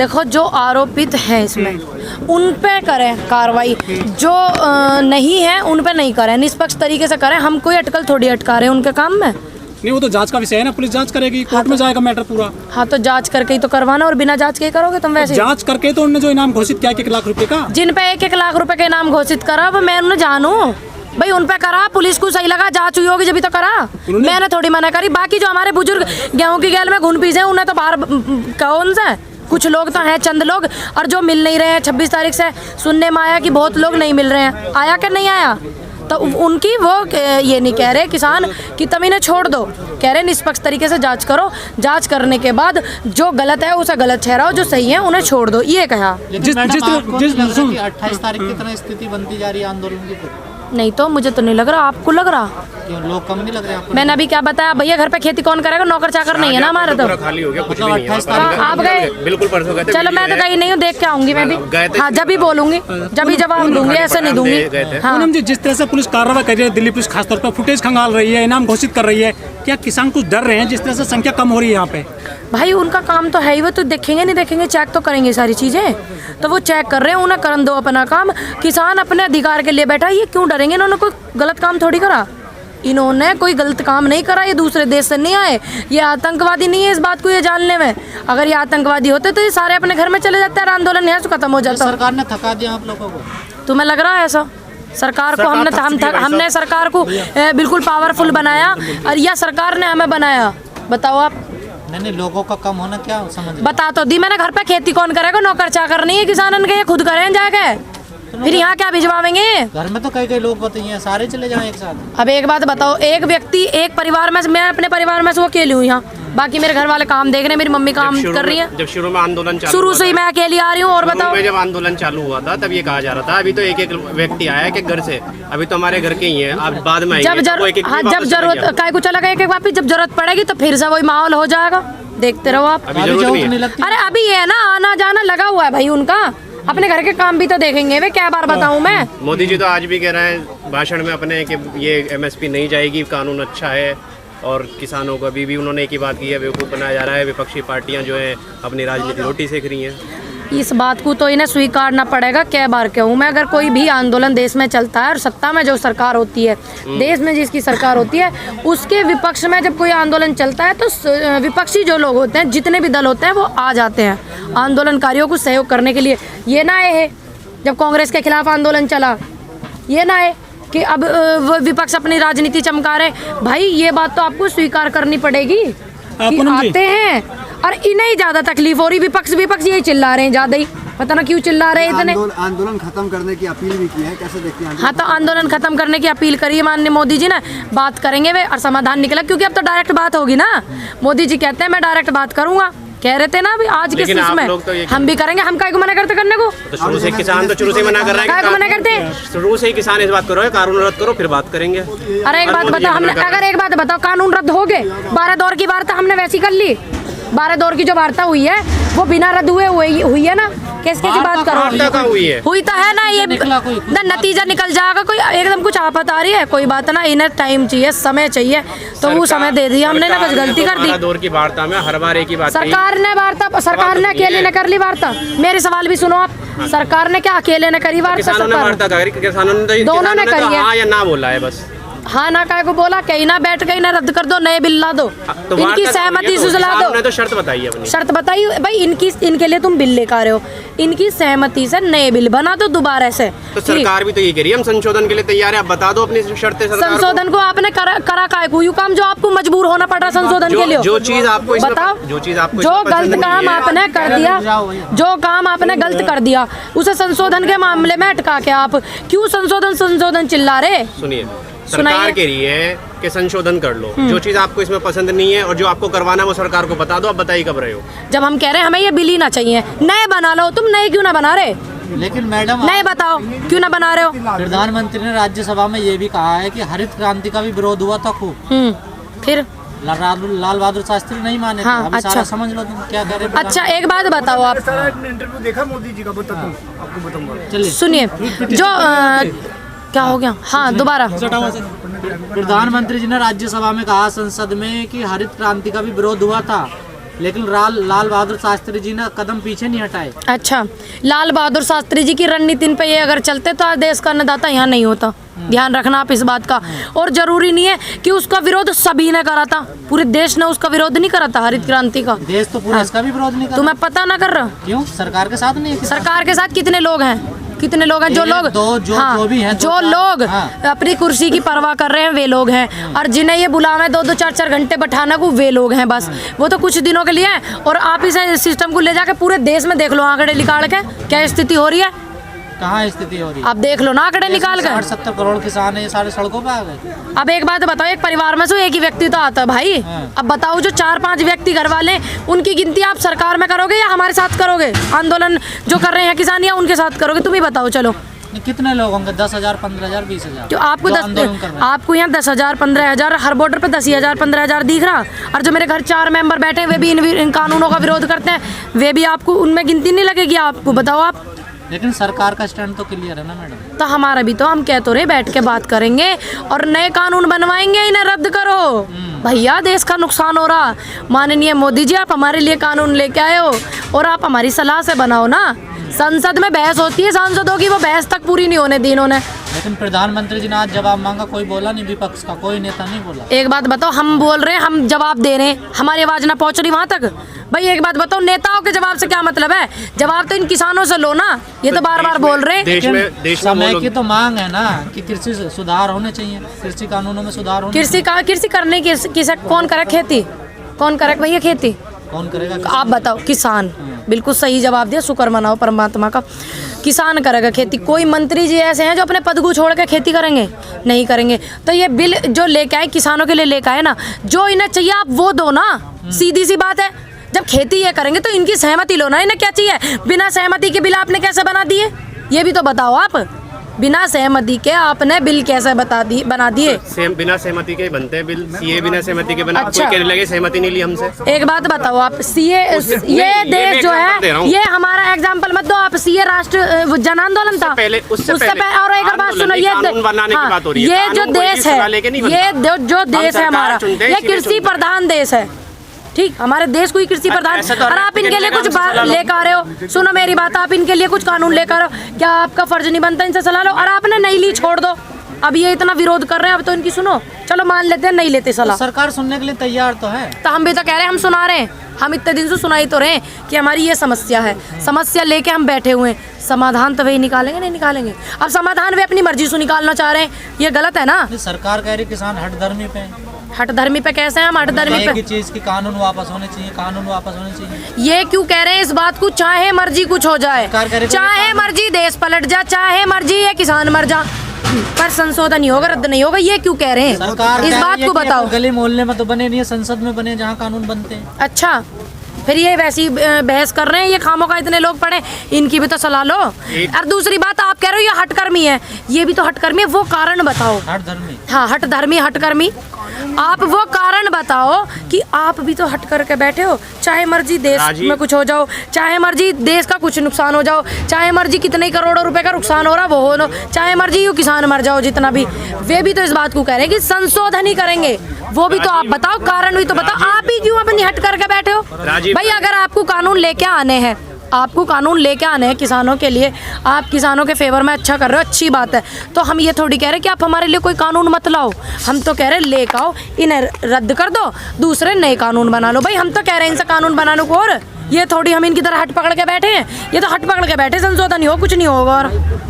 देखो जो आरोपित हैं इसमें उन पे करें कार्रवाई, जो नहीं है उन पे नहीं करें, निष्पक्ष तरीके से करें। हम कोई अटकल थोड़ी अटका रहे हैं उनके काम में। नहीं, वो तो जांच का विषय है ना, पुलिस जांच करेगी, कोर्ट में जाएगा मैटर पूरा। हाँ तो जांच करके ही तो करवाना, और बिना जांच के ही करोगे तुम वैसे? जांच करके तो उन्होंने जो इनाम घोषित किया 1 लाख रुपए का, जिन पे 1 लाख रुपए का इनाम घोषित करा वो मैं उन्हें जानू भाई, उन पे करा, पुलिस को सही लगा, जांच हुई होगी जब तो करा, मैंने थोड़ी मना करी। बाकी जो हमारे बुजुर्ग गेहूं की गैल में घुन पीसे उन्हें तो बाहर कौन सा, कुछ लोग तो हैं चंद लोग, और जो मिल नहीं रहे हैं। 26 तारीख से सुनने में आया कि बहुत लोग नहीं मिल रहे हैं, आया कि नहीं आया? तो उनकी वो ये नहीं कह रहे किसान कि तुम इन्हें छोड़ दो, कह रहे निष्पक्ष तरीके से जांच करो, जांच करने के बाद जो गलत है उसे गलत ठहराओ, जो सही है उन्हें छोड़ दो, ये कहा। जिस 28 तारीख की तरह स्थिति बनती जा रही है आंदोलन की? नहीं तो मुझे तो नहीं लग रहा, आपको लग रहा? क्यों लोग कम नहीं लग रहे आपको? मैंने अभी क्या बताया भैया, घर पे खेती कौन करेगा, नौकर चाकर नहीं है ना हमारे तो। खाली हो गया, कुछ भी नहीं है। आप गए? बिल्कुल परसों गए थे। चलो मैं तो कहीं नहीं हूँ, देख के आऊंगी मैं भी। हाँ जब भी बोलूंगी, जब भी जवाब दूंगी, ऐसे नहीं दूंगी। हाँ पूनम जी, जिस तरह से पुलिस कार्रवाई कर रही है, दिल्ली पुलिस खासतौर पर फुटेज खंगाल रही है, इनाम घोषित कर रही है, क्या किसान कुछ डर रहे हैं जिस तरह से संख्या कम हो रही है यहाँ पे? भाई उनका काम तो है ही, वो तो देखेंगे नहीं देखेंगे, चेक तो करेंगे सारी चीजें, तो वो चेक कर रहे हैं, उन्हें करन दो अपना काम। किसान अपने अधिकार के लिए बैठा, ये क्यों डरेंगे? इन्होंने कोई गलत काम थोड़ी करा, इन्होंने कोई गलत काम नहीं करा, ये दूसरे देश से नहीं आए, ये आतंकवादी नहीं है, इस बात को ये जानने में। अगर ये आतंकवादी होते तो ये सारे अपने घर में चले जाते हैं, आंदोलन यहाँ से खत्म हो जाता। सरकार ने थका दिया आप लोगों को? तुम्हें लग रहा है ऐसा? सरकार को हमने सरकार को बिल्कुल पावरफुल बनाया, और या सरकार ने हमें बनाया? बताओ आप। नहीं, लोगों का कम होना क्या समझ? बता तो दी मैंने, घर पे खेती कौन करेगा, नौकर चाकर नहीं है किसानन के, ये खुद करें जाके, फिर यहाँ क्या भिजवाएंगे? घर में तो कई लोग बताइए, सारे चले जाएं एक साथ। अब एक बात बताओ, एक व्यक्ति एक परिवार में, मैं अपने परिवार में से वो अकेली हूँ यहाँ, बाकी मेरे घर वाले काम देख रहे हैं, मेरी मम्मी काम कर रही है। जब शुरू में आंदोलन शुरू से ही मैं अकेली आ रही हूँ। और बताओ, जब आंदोलन चालू हुआ था तब ये कहा जा रहा था अभी तो एक व्यक्ति आया है कि घर से, अभी तो हमारे घर के ही है, अब बाद में जब जरूरत काय को चला गया एक वापिस, जब जरूरत पड़ेगी तो फिर से वही माहौल हो जाएगा, देखते रहो आप। अभी जरूरत नहीं लगती। अरे अभी ये ना आना जाना लगा हुआ है भाई उनका, अपने घर के काम भी तो देखेंगे वे, क्या बार बताऊं मैं। मोदी जी तो आज भी कह रहे हैं भाषण में अपने कि ये MSP नहीं जाएगी, कानून अच्छा है, और किसानों को अभी भी उन्होंने एक ही बात की है, बेवकूफ़ बनाया जा रहा है, विपक्षी पार्टियां जो है अपनी राजनीति रोटी सेक रही हैं। इस बात को तो इन्हें स्वीकारना पड़ेगा, क्या बार कहूँ मैं। अगर कोई भी आंदोलन देश में चलता है और सत्ता में जो सरकार होती है, देश में जिसकी सरकार होती है, उसके विपक्ष में जब कोई आंदोलन चलता है तो विपक्षी जो लोग होते हैं, जितने भी दल होते हैं, वो आ जाते हैं आंदोलनकारियों को सहयोग करने के लिए। ये ना है जब कांग्रेस के खिलाफ आंदोलन चला, ये ना है कि अब वो विपक्ष अपनी राजनीति चमका रहे। भाई ये बात तो आपको स्वीकार करनी पड़ेगी कि आते हैं, और इन्हें ही ज्यादा तकलीफ हो रही। विपक्ष यही चिल्ला रहे हैं ज्यादा ही, पता ना क्यों चिल्ला रहे हैं इतने। आंदोलन खत्म करने की अपील भी की है, कैसे देखते हैं? हाँ तो आंदोलन खत्म करने की अपील करी है माननीय मोदी जी ने, बात करेंगे वे और समाधान निकला, क्योंकि अब तो डायरेक्ट बात होगी ना। मोदी जी कहते हैं मैं डायरेक्ट बात करूंगा, कह रहे थे ना अभी आज के इसमें तो हम भी करेंगे। हम काय को मना करते करने को? तो शुरू से किसान तो शुरू से मना कर रहा है, काय को मना करते? शुरू से ही किसान इस बात करो, कानून रद्द करो फिर बात करेंगे। अरे एक बात बताओ, हमने अगर एक बात बताओ, कानून रद्द हो गए, 12 दौर की वार्ता हमने वैसी कर ली। 12 दौर की जो वार्ता हुई है वो बिना रद्द हुए हुई है ना, कैसे बात करो? हुई तो है ना, ये नतीजा निकल जाएगा। कोई एकदम कुछ आफत आ रही है, कोई बात ना, इन्हें टाइम चाहिए, समय चाहिए, तो वो समय दे दिया हमने ना, बस गलती कर दी। दौर की वार्ता में हर बार एक ही बात, सरकार ने अकेले ने कर ली वार्ता। मेरे सवाल भी सुनो आप, सरकार ने क्या अकेले ने करी वार्ता? किसानों ने दोनों ने करी है, हाँ या ना बोला है बस। हाँ ना काय को बोला, कहीं ना बैठ गई ना रद्द कर दो, नए बिल ला दो, तो इनकी सहमति से ला दो। तो शर्त बताइए अपनी, शर्त बताइए भाई, इनके लिए तुम बिल लेकर आ रहे हो, इनकी सहमति से नए बिल बना दो दोबारा से। तो सरकार भी तो ये कह रही है हम संशोधन के लिए तैयार है, आप बता दो अपनी शर्तें। संशोधन को आपने करा काय को, यूं काम जो आपको मजबूर होना पड़ रहा संशोधन के लिए? जो चीज आपको बताओ, जो गलत काम आपने कर दिया, जो काम आपने गलत कर दिया, उसे संशोधन के मामले में अटका के आप क्यों संशोधन चिल्ला रहे? सुनिए, सरकार कह रही है कि संशोधन कर लो, जो चीज आपको इसमें पसंद नहीं है और जो आपको करवाना है वो सरकार को बता दो। आप बताइए कब रहे हो? जब हम कह रहे हैं हमें ये बिल ही ना चाहिए, नए बना लो। तुम नए क्यों ना बना रहे? लेकिन मैडम नए बताओ क्यों ना बना रहे हो? प्रधानमंत्री ने राज्यसभा में ये भी कहा है कि हरित क्रांति का भी विरोध हुआ था खूब, फिर लाल बहादुर शास्त्री नहीं माने। हाँ, अभी अच्छा सारा समझ लो तुम क्या कह रहे हो। अच्छा एक बात बताओ आप, इंटरव्यू देखा मोदी जी का, आपको बताऊंगा। सुनिए जो क्या हो गया, हाँ दोबारा। प्रधानमंत्री जी ने राज्यसभा में कहा संसद में कि हरित क्रांति का भी विरोध हुआ था, लेकिन लाल बहादुर शास्त्री जी ने कदम पीछे नहीं हटाए। अच्छा, लाल बहादुर शास्त्री जी की रणनीति पे ये अगर चलते तो आज देश का अन्नदाता यहाँ नहीं होता। ध्यान रखना आप इस बात का। और जरूरी नहीं है कि उसका विरोध सभी ने करा था, पूरे देश ने उसका विरोध नहीं करा था हरित क्रांति का। देश तो पूरा इसका भी विरोध नहीं कर रहा। तुम्हें पता ना कर रहा? क्यों? सरकार के साथ नहीं है। सरकार के साथ कितने लोग हैं, कितने लोग हैं जो लोग जो भी हैं, जो लोग अपनी कुर्सी की परवाह कर रहे हैं वे लोग हैं, और जिन्हें ये बुलावे 2-2 4-4 घंटे बैठाना को वे लोग हैं बस। वो तो कुछ दिनों के लिए है। और आप इस सिस्टम को ले जाके पूरे देश में देख लो, आंकड़े निकाल के क्या स्थिति हो रही है। कहाँ स्थिति हो रही है? आप देख लो ना आंकड़े निकाल के। 60-70 करोड़ किसान है, ये सारे सड़कों पे आ गए। अब एक बात बताओ, एक परिवार में से एक ही व्यक्ति तो आता है भाई। अब बताओ जो 4-5 व्यक्ति घर वाले, उनकी गिनती आप सरकार में करोगे या हमारे साथ करोगे? आंदोलन जो कर रहे हैं किसान, या उनके साथ करोगे? तुम ही बताओ। चलो कितने लोग होंगे? 10,000, 15,000, 20,000। जो आपको आपको यहाँ 10,000, 15,000, हर बॉर्डर पे 10,000, 15,000 दिख रहा। और जो मेरे घर 4 मेंबर बैठे हैं वे भी इन कानूनों का विरोध करते हैं, वे भी आपको उनमें गिनती नहीं लगेगी आपको? बताओ आप। लेकिन सरकार का स्टैंड तो क्लियर है ना मैडम। तो हमारा भी तो, हम कह तो रहे बैठ के बात करेंगे और नए कानून बनवाएंगे, इन्हें रद्द करो। भैया देश का नुकसान हो रहा। माननीय मोदी जी, आप हमारे लिए कानून लेके आए हो और आप हमारी सलाह से बनाओ ना। संसद में बहस होती है सांसदों की, वो बहस तक पूरी नहीं होने दी इन्होंने। लेकिन प्रधानमंत्री जी ने आज जवाब मांगा, कोई बोला नहीं, विपक्ष का कोई नेता नहीं बोला। एक बात बताओ, हम बोल रहे हैं, हम जवाब दे रहे हैं, हमारी आवाज ना पहुंच रही वहां तक? भाई एक बात बताओ, नेताओं के जवाब से क्या मतलब है? जवाब तो इन किसानों से लो ना। ये तो बार बार बोल रहे हैं। समय की तो मांग है ना कि कृषि सुधार होने चाहिए, कृषि कानूनों में सुधार होने। कृषि करने की कौन करे खेती? कौन करे भैया खेती? कौन करेगा? आप बताओ। किसान। बिल्कुल सही जवाब दिया, शुक्र मनाओ परमात्मा का। किसान करेगा खेती। कोई मंत्री जी ऐसे हैं जो अपने पद को छोड़ के खेती करेंगे? नहीं करेंगे। तो ये बिल जो लेके आए, किसानों के लिए लेके आए ना, जो इन्हें चाहिए आप वो दो ना। सीधी सी बात है। जब खेती ये करेंगे तो इनकी सहमति लो ना। इन्हें क्या चाहिए? बिना सहमति के बिल आपने कैसे बना दिए, ये भी तो बताओ आप। बिना सहमति के आपने बिल कैसे बना दिए? बिना सहमति के बनते हैं बिल। सीए बिना सहमति के बना। अच्छा। कोई कहने लगे सहमति नहीं ली हमसे। एक बात बताओ आप, सीए ये देश जो है, ये हमारा एग्जाम्पल मत दो आप। सीए राष्ट्र जन आंदोलन था उससे पहले। और एक बात सुनो, ये जो देश है, ये जो देश है हमारा, ये कृषि प्रधान देश है। ठीक, हमारे देश को ही कृषि प्रधान। और आप इनके लिए कुछ लेकर आ रहे हो। सुनो मेरी बात, आप इनके लिए कुछ कानून लेकर आओ। क्या आपका फर्ज नहीं बनता इनसे सलाह लो? और आपने नहीं ली, छोड़ दो। अब ये इतना विरोध कर रहे हैं, अब तो इनकी सुनो। चलो मान लेते हैं नहीं लेते सलाह। तो सरकार सुनने के लिए तैयार तो है। तो हम भी तो कह रहे हैं, हम सुना रहे हैं। हम इतने दिन से सुनाई तो रहे हैं कि हमारी ये समस्या है। समस्या लेके हम बैठे हुए हैं, समाधान तो वही निकालेंगे, नहीं निकालेंगे। अब समाधान वे अपनी मर्जी से निकालना चाह रहे हैं, ये गलत है ना। सरकार कह रही किसान हठधर्मी पे। हठधर्मी पे कैसे हैं हम? हठधर्मी पे चीज की कानून वापस होने चाहिए, कानून वापस होने चाहिए। ये क्यों कह रहे हैं इस बात को? चाहे मर्जी कुछ हो जाए, चाहे मर्जी देश पलट जाए, चाहे मर्जी ये किसान मर जा, पर संशोधन नहीं होगा, रद्द नहीं होगा। ये क्यों कह रहे हैं? सरकार इस बात को बताओ। गली मोहल्ले में तो बने नहीं है, संसद में बने जहाँ कानून बनते हैं। अच्छा, फिर ये वैसी बहस कर रहे हैं। ये खामों का इतने लोग पढ़े, इनकी भी तो सलाह लो। और दूसरी बात, आप कह रहे हो ये हठकर्मी है, ये भी तो हठकर्मी है। वो कारण बताओ। हठधर्मी? हाँ, हठधर्मी, हठकर्मी। आप वो कारण बताओ कि आप भी तो हट करके बैठे हो। चाहे मर्जी देश में कुछ हो जाओ, चाहे मर्जी देश का कुछ नुकसान हो जाओ, चाहे मर्जी कितने करोड़ों रुपए का नुकसान हो रहा वो हो, चाहे मर्जी यू किसान मर जाओ जितना भी, वे भी तो इस बात को कह रहे हैं कि संशोधन ही करेंगे। वो भी तो आप बताओ, कारण भी तो बताओ। आप ही क्यों अपनी हट करके बैठे हो? भाई अगर आपको कानून लेके आने हैं, आपको कानून लेके आने हैं किसानों के लिए, आप किसानों के फेवर में अच्छा कर रहे हो, अच्छी बात है। तो हम ये थोड़ी कह रहे कि आप हमारे लिए कोई कानून मत लाओ। हम तो कह रहे लेके आओ, इन्हें रद्द कर दो, दूसरे नए कानून बना लो। भाई हम तो कह रहे हैं इनसे कानून बनाने को, और ये थोड़ी हम इनकी तरह हट पकड़ के बैठे हैं। ये तो हट पकड़ के बैठे, संशोधन नहीं हो, कुछ नहीं होगा। और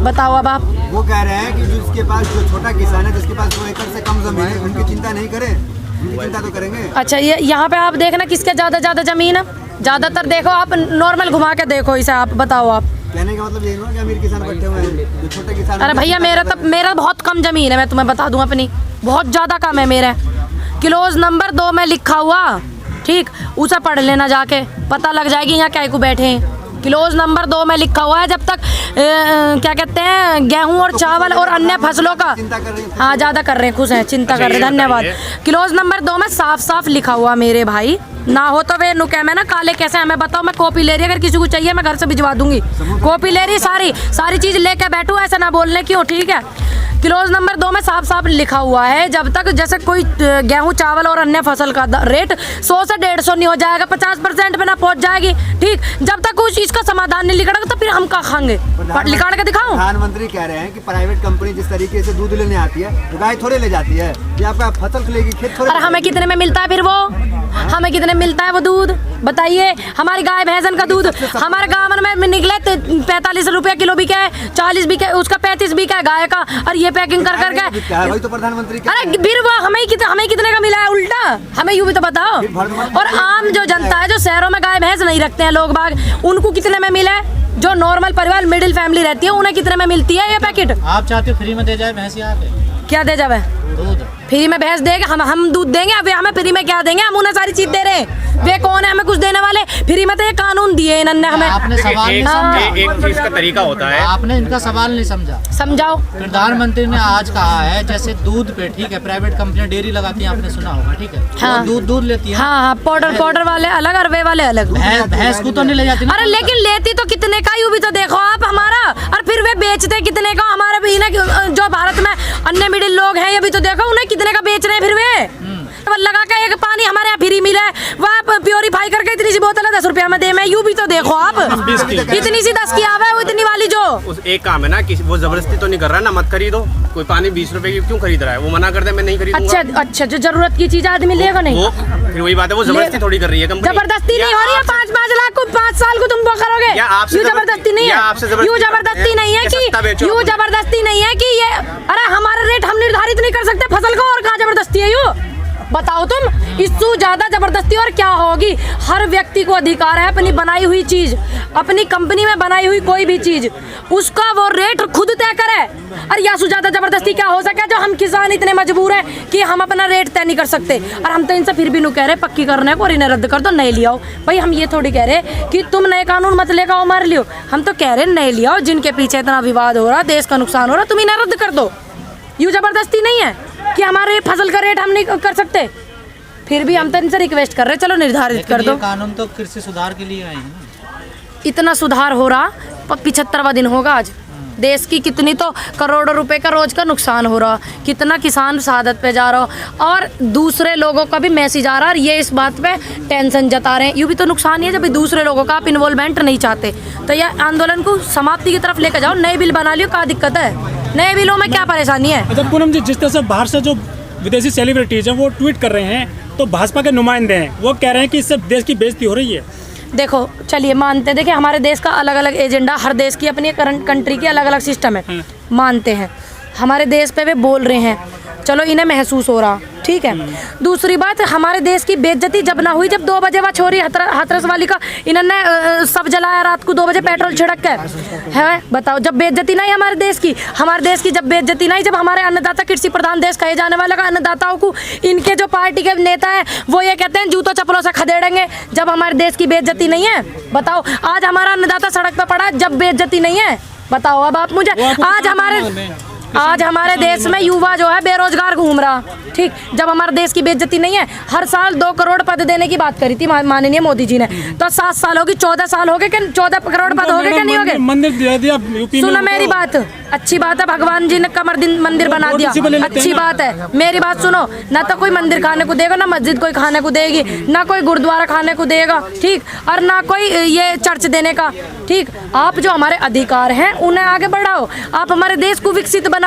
बताओ अब आप। वो कह रहे हैं कि जिसके पास, जो छोटा किसान है जिसके पास 2 एकड़ से कम जमीन है, उनकी चिंता नहीं करें, उनकी चिंता तो करेंगे। अच्छा, ये यहाँ पे आप देखना किसके ज्यादा जमीन है। ज्यादातर देखो आप, नॉर्मल घुमा के देखो इसे, आप बताओ। आप कहने का मतलब ये हुआ कि अमीर किसान बैठे हुए हैं, जो छोटे किसान। अरे भैया मेरा बहुत कम जमीन है, मैं तुम्हें बता दूं अपनी, बहुत ज्यादा कम है मेरा। क्लोज नंबर 2 में लिखा हुआ, ठीक, उसे पढ़ लेना जाके, पता लग जाएगी यहाँ क्या को बैठे हैं। क्लोज नंबर 2 में लिखा हुआ है, जब तक क्या कहते हैं, गेहूं और चावल और अन्य फसलों का। हाँ, ज्यादा कर रहे हैं, खुश हैं, चिंता कर रहे हैं, धन्यवाद। क्लोज नंबर 2 में साफ साफ लिखा हुआ मेरे भाई, ना हो तो वे नु कह मैं ना काले कैसे हमें बताओ, मैं कॉपी ले रही, अगर किसी को चाहिए मैं घर से भिजवा दूंगी। कॉपी ले रही, सारी चीज लेके बैठू, ऐसा ना बोलने क्यों, ठीक है। क्लोज नंबर 2 में साफ साफ लिखा हुआ है, जब तक जैसे कोई गेहूं चावल और अन्य फसल का रेट 100 से 150 नहीं हो जाएगा, 50% पे ना पहुंच जाएगी, ठीक, जब तक उस चीज का समाधान नहीं निकलेगा तो फिर हम क्या खाएंगे, निकाल के दिखाऊं। प्रधानमंत्री कह रहे हैं कि प्राइवेट कंपनी जिस तरीके से दूध लेने आती है तो गाय थोड़े ले जाती है, ये आपका फसल खुलेगी, खेत थोड़े। अरे हमें कितने में मिलता है फिर वो, हमें कितने में मिलता है वो दूध बताइए। हमारी गाय भैंसन का दूध हमारे गाँव में निकले 45 रुपया किलो बिका है, 40 बिका, उसका 35 बिका है गाय का, और ये पैकिंग कर करके वही तो प्रधानमंत्री अरे फिर वो हमें कितने का मिला है, उल्टा हमें यूं भी तो बताओ। और आम जो जनता है, जो शहरों में गाय भैंस नहीं रखते हैं लोग बाग, उनको कितने में मिला है, जो नॉर्मल परिवार मिडिल फैमिली रहती है उन्हें कितने में मिलती है ये पैकेट। आप चाहते हो फ्री में दे जाए भैंस यहाँ पे? क्या दे जावे, दूध फ्री में भैंस देगा, हम दूध देंगे, अभी हमें फ्री में क्या देंगे, हम उन्हें सारी चीज दे रहे हैं, वे कौन है हमें कुछ देने वाले, फ्री में तो ये कानून दिए इन्होंने हमें। आपने सवाल नहीं समझा, एक चीज का तरीका होता है, आपने इनका सवाल नहीं समझा। समझाओ। प्रधानमंत्री ने आज कहा है जैसे दूध पे, ठीक है, प्राइवेट कंपनियां डेयरी लगाती हैं, आपने सुना होगा, ठीक है, हाँ। वो दूध लेती है, हाँ, पाउडर वाले अलग और वे वाले अलग। भैंस को तो नहीं ले जाती ना। अरे लेकिन लेती तो कितने का, यूं भी तो देखो आप हमारा, और फिर वे बेचते कितने का, हमारे भी ना जो भारत में अन्य मिडिल लोग हैं, ये भी तो देखो उन्हें कितने का बेच रहे हैं फिर वे। लगा के एक पानी हमारे यहाँ फ्री मिला है, वहाँ प्योरीफाई करके इतनी सी बोतल है 10 रुपया में दे, मैं यूं भी तो देखो आप, इतनी सी 10 की आवे वो इतनी वाली जो। एक काम है ना कि वो जबरदस्ती तो नहीं कर रहा ना, मत खरीदो, कोई पानी 20 रुपए की क्यों खरीद रहा है, वो मना कर दे मैं नहीं खरीदूंगा। अच्छा, जो जरूरत की चीज आदमी लेगा नहीं, वो फिर वही बात है, वो जबरदस्ती थोड़ी कर रही है कंपनी। जबरदस्ती नहीं हो रही है, 5-5 लाख को 5 साल को तुम वो करोगे, यूं जबरदस्ती नहीं है, यूं जबरदस्ती नहीं है कि, यूं जबरदस्ती नहीं है कि ये, अरे हमारा रेट हम निर्धारित नहीं कर सकते फसल को, और कहाँ जबरदस्ती है यूं बताओ तुम, इससे ज्यादा जबरदस्ती और क्या होगी। हर व्यक्ति को अधिकार है अपनी बनाई हुई चीज, अपनी कंपनी में बनाई हुई कोई भी चीज, उसका वो रेट खुद तय करे, और या से ज्यादा जबरदस्ती क्या हो सके, जो हम किसान इतने मजबूर हैं कि हम अपना रेट तय नहीं कर सकते। और हम तो इनसे फिर भी नहीं कह रहे पक्की करने को और इन्हें रद्द कर दो, नए ले आओ। भाई हम ये थोड़ी कह रहे कि तुम नए कानून मत लेकर आओ मार लियो, हम तो कह रहे नए ले आओ, जिनके पीछे इतना विवाद हो रहा, देश का नुकसान हो रहा, तुम इन्हें रद्द कर दो। यूँ जबरदस्ती नहीं है कि हमारे फसल का रेट हम नहीं कर सकते, फिर भी हम तो इनसे रिक्वेस्ट कर रहे, चलो निर्धारित कर दो। कानून तो कृषि सुधार के लिए आए हैं ना। इतना सुधार हो रहा, 75वां दिन होगा आज, देश की कितनी तो करोड़ों रुपए का रोज का नुकसान हो रहा, कितना किसान शहादत पे जा रहा, और दूसरे लोगों का भी मैसेज आ रहा, और ये इस बात पे टेंशन जता रहे हैं। यूँ भी तो नुकसान ही है जब दूसरे लोगों का आप इन्वॉल्वमेंट नहीं चाहते, तो यह आंदोलन को समाप्ति की तरफ लेकर जाओ, नए बिल बना लियो, क्या दिक्कत है, नए बिलों में क्या परेशानी है। अच्छा पूनम जी, जिस तरह से बाहर से जो विदेशी सेलिब्रिटीज हैं वो ट्वीट कर रहे हैं, तो भाजपा के नुमाइंदे हैं वो कह रहे हैं कि इससे देश की बेइज्जती हो रही है। देखो चलिए मानते हैं, देखिए हमारे देश का अलग अलग एजेंडा, हर देश की अपनी कंट्री की अलग अलग सिस्टम है, मानते हैं हमारे देश पे वे बोल रहे हैं, चलो इन्हें महसूस हो रहा, ठीक है। दूसरी बात, हमारे देश की बेइज्जती जब ना हुई, जब 2 बजे वह छोरी हाथरस वाली का इन्होंने सब जलाया रात को 2 बजे पेट्रोल छिड़क कर, है बताओ, जब बेइज्जती नहीं हमारे देश की जब बेइज्जती नहीं, जब हमारे अन्नदाता कृषि प्रधान देश कहे जाने वाले का अन्नदाताओं को इनके जो पार्टी के नेता है वो ये कहते हैं जूतों चप्पलों से खदेड़ेंगे, जब हमारे देश की बेइज्जती नहीं है। बताओ आज हमारा अन्नदाता सड़क पर पड़ा, जब बेइज्जती नहीं है, बताओ अब आप मुझे, आज हमारे देश में युवा जो है बेरोजगार घूम रहा, ठीक, जब हमारे देश की बेइज्जती नहीं है। हर साल 2 करोड़ पद देने की बात करी थी माननीय मोदी जी ने, तो 7 साल होगी, 14 साल हो गए, 14 करोड़ पद हो गए क्या नहीं हो गए? मंदिर दे दिया यूपी में, सुनो मेरी बात, अच्छी बात है, भगवान जी ने कमर दिन मंदिर बना दिया, अच्छी बात है, मेरी बात सुनो, ना तो कोई मंदिर खाने को देगा, ना मस्जिद कोई खाने को देगी, ना कोई गुरुद्वारा खाने को देगा, ठीक, और ना कोई ये चर्च देने का, ठीक। आप जो हमारे अधिकार हैं उन्हें आगे बढ़ाओ, आप हमारे देश को विकसित बनाओ।